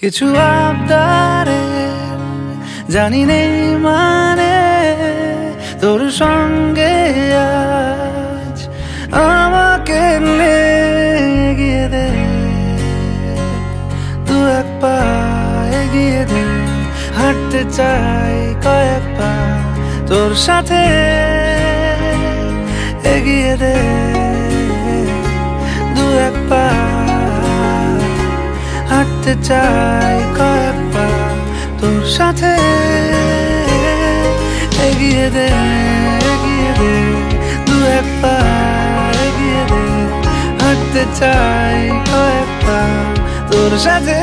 কিছু আবদারে জানি নেই মানে তোর সঙ্গে আজ আমাকে এগিয়ে দে, দু এক পা এগিয়ে দে, হাঁটতে চাই কয়েক পা তোর সাথে, এগিয়ে দে দু এক পা, হাঁটতে চাই কয়েক পা তোর সাথে, এগিয়ে দে দু এক পা, এগিয়ে দে, হাঁটতে চাই কয়েক পা তোর সাথে।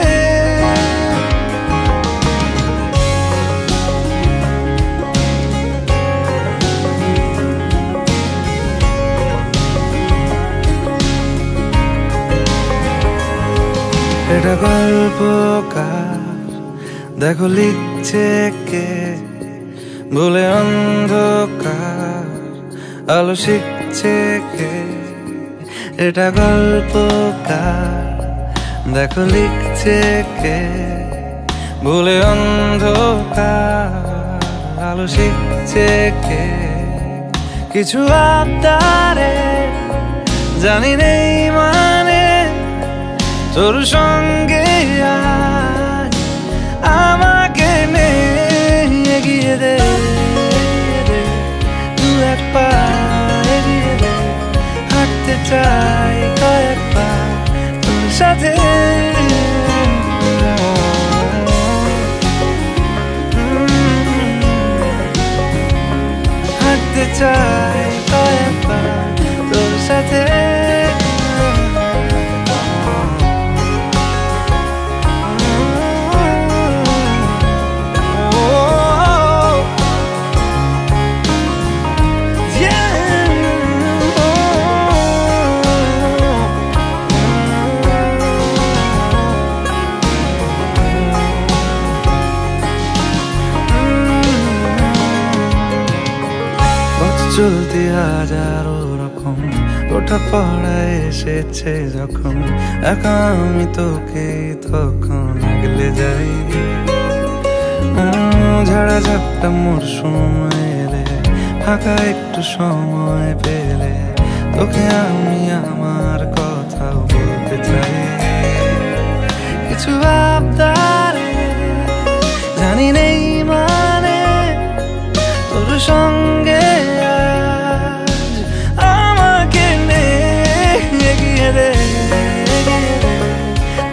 এটা গল্পকার দেখো লিখছে কে, বলে অন্ধকার আলো শিখছে কে। এটা গল্পকার দেখো লিখছে কে, বলে অন্ধকার আলো শিখছে কে। কিছু আবদারে জানি নেই মানে তোর সঙ্গে আজ আমাকে এগিয়ে দে, দু এক পা এগিয়ে দে, হাঁটতে চাই কয়েক পা তোর সাথে, হাঁটতে চাই কয়েক পা তোর সাথে। চলতি হাজারো রকম ওঠা পড়া এসেছে যখন, একা আমি তোকে তখন আগলে যাই। ঝাড়া ঝাপটা মরশুম এলে, ফাঁকা একটু সময় পেলে তোকে আমি আমার কথাও বলতে চাই। কিছু আবদারে জানি নেই মানে তোর সঙ্গে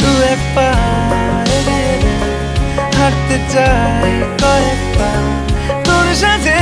দু এক পা এগিয়ে দে, হাঁটতে চাই কয়েক পা তোর সাথে।